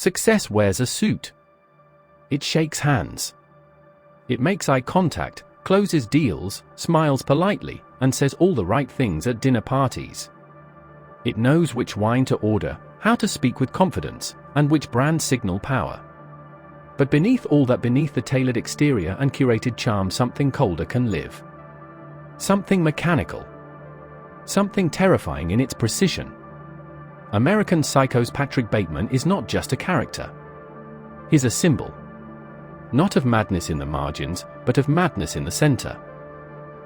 Success wears a suit. It shakes hands. It makes eye contact, closes deals, smiles politely, and says all the right things at dinner parties. It knows which wine to order, how to speak with confidence, and which brands signal power. But beneath all that, beneath the tailored exterior and curated charm, something colder can live. Something mechanical. Something terrifying in its precision. American Psycho's Patrick Bateman is not just a character. He's a symbol. Not of madness in the margins, but of madness in the center.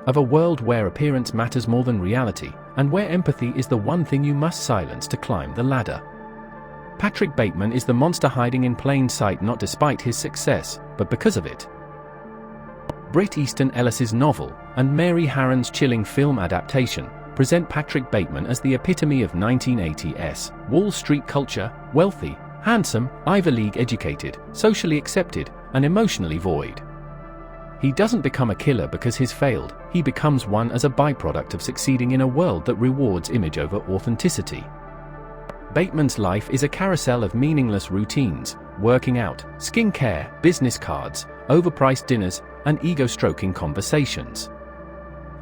Of a world where appearance matters more than reality, and where empathy is the one thing you must silence to climb the ladder. Patrick Bateman is the monster hiding in plain sight, not despite his success, but because of it. Bret Easton Ellis's novel, and Mary Harron's chilling film adaptation, present Patrick Bateman as the epitome of 1980s Wall Street culture: wealthy, handsome, Ivy League educated, socially accepted, and emotionally void. He doesn't become a killer because he's failed, he becomes one as a byproduct of succeeding in a world that rewards image over authenticity. Bateman's life is a carousel of meaningless routines: working out, skincare, business cards, overpriced dinners, and ego-stroking conversations.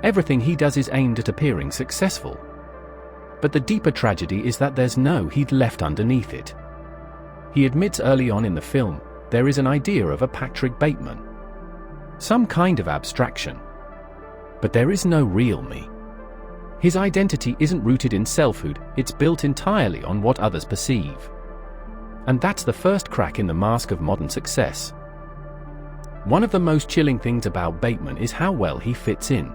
Everything he does is aimed at appearing successful. But the deeper tragedy is that there's no he'd left underneath it. He admits early on in the film, there is an idea of a Patrick Bateman. Some kind of abstraction. But there is no real me. His identity isn't rooted in selfhood, it's built entirely on what others perceive. And that's the first crack in the mask of modern success. One of the most chilling things about Bateman is how well he fits in.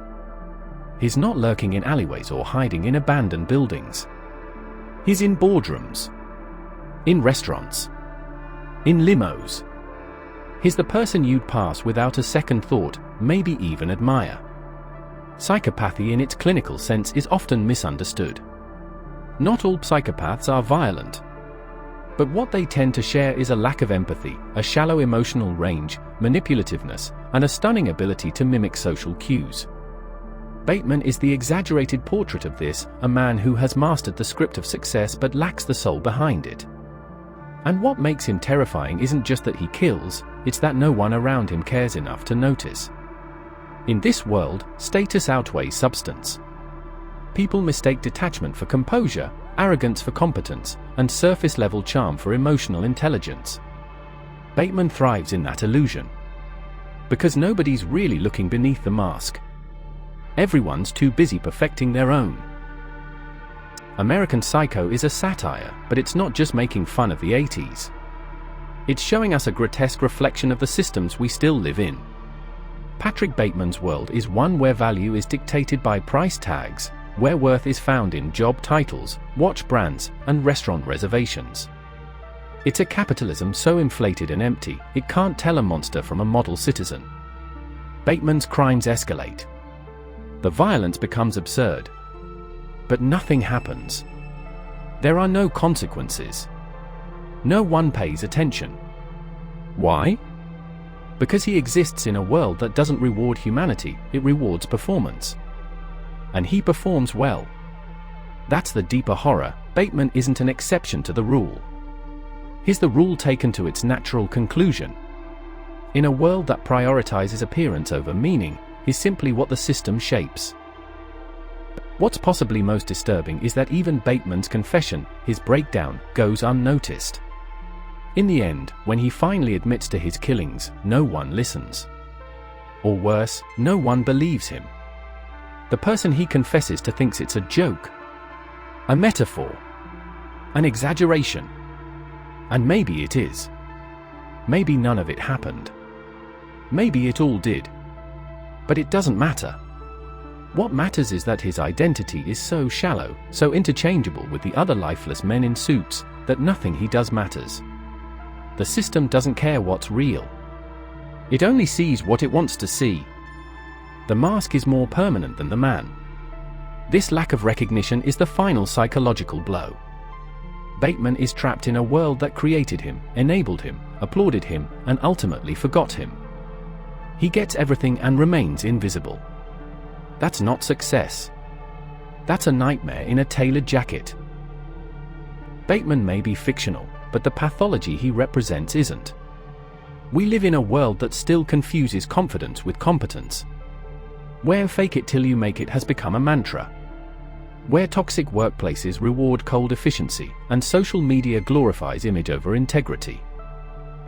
He's not lurking in alleyways or hiding in abandoned buildings. He's in boardrooms. In restaurants. In limos. He's the person you'd pass without a second thought, maybe even admire. Psychopathy in its clinical sense is often misunderstood. Not all psychopaths are violent. But what they tend to share is a lack of empathy, a shallow emotional range, manipulativeness, and a stunning ability to mimic social cues. Bateman is the exaggerated portrait of this, a man who has mastered the script of success but lacks the soul behind it. And what makes him terrifying isn't just that he kills, it's that no one around him cares enough to notice. In this world, status outweighs substance. People mistake detachment for composure, arrogance for competence, and surface-level charm for emotional intelligence. Bateman thrives in that illusion. Because nobody's really looking beneath the mask. Everyone's too busy perfecting their own. American Psycho is a satire, but it's not just making fun of the 80s. It's showing us a grotesque reflection of the systems we still live in. Patrick Bateman's world is one where value is dictated by price tags, where worth is found in job titles, watch brands, and restaurant reservations. It's a capitalism so inflated and empty, it can't tell a monster from a model citizen. Bateman's crimes escalate. The violence becomes absurd. But nothing happens. There are no consequences. No one pays attention. Why? Because he exists in a world that doesn't reward humanity, it rewards performance. And he performs well. That's the deeper horror. Bateman isn't an exception to the rule. He's the rule taken to its natural conclusion. In a world that prioritizes appearance over meaning, he's simply what the system shapes. What's possibly most disturbing is that even Bateman's confession, his breakdown, goes unnoticed. In the end, when he finally admits to his killings, no one listens. Or worse, no one believes him. The person he confesses to thinks it's a joke, a metaphor, an exaggeration. And maybe it is. Maybe none of it happened. Maybe it all did. But it doesn't matter. What matters is that his identity is so shallow, so interchangeable with the other lifeless men in suits, that nothing he does matters. The system doesn't care what's real. It only sees what it wants to see. The mask is more permanent than the man. This lack of recognition is the final psychological blow. Bateman is trapped in a world that created him, enabled him, applauded him, and ultimately forgot him. He gets everything and remains invisible. That's not success. That's a nightmare in a tailored jacket. Bateman may be fictional, but the pathology he represents isn't. We live in a world that still confuses confidence with competence, where fake it till you make it has become a mantra, where toxic workplaces reward cold efficiency, and social media glorifies image over integrity.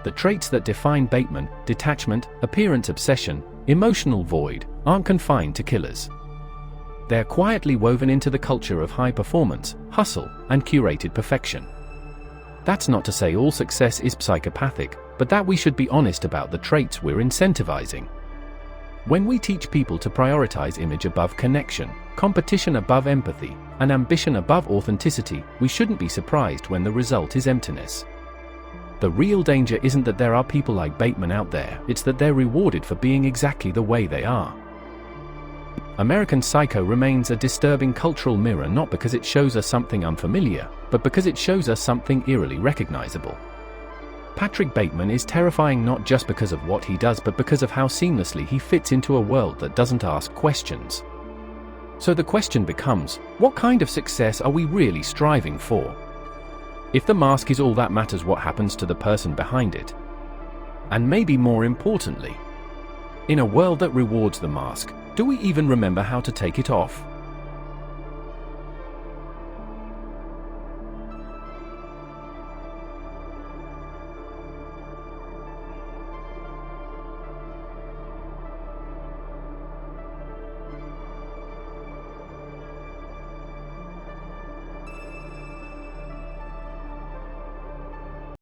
The traits that define Bateman, detachment, appearance obsession, emotional void, aren't confined to killers. They're quietly woven into the culture of high performance, hustle, and curated perfection. That's not to say all success is psychopathic, but that we should be honest about the traits we're incentivizing. When we teach people to prioritize image above connection, competition above empathy, and ambition above authenticity, we shouldn't be surprised when the result is emptiness. The real danger isn't that there are people like Bateman out there, it's that they're rewarded for being exactly the way they are. American Psycho remains a disturbing cultural mirror not because it shows us something unfamiliar, but because it shows us something eerily recognizable. Patrick Bateman is terrifying not just because of what he does but because of how seamlessly he fits into a world that doesn't ask questions. So the question becomes, what kind of success are we really striving for? If the mask is all that matters, what happens to the person behind it? And maybe more importantly, in a world that rewards the mask, do we even remember how to take it off?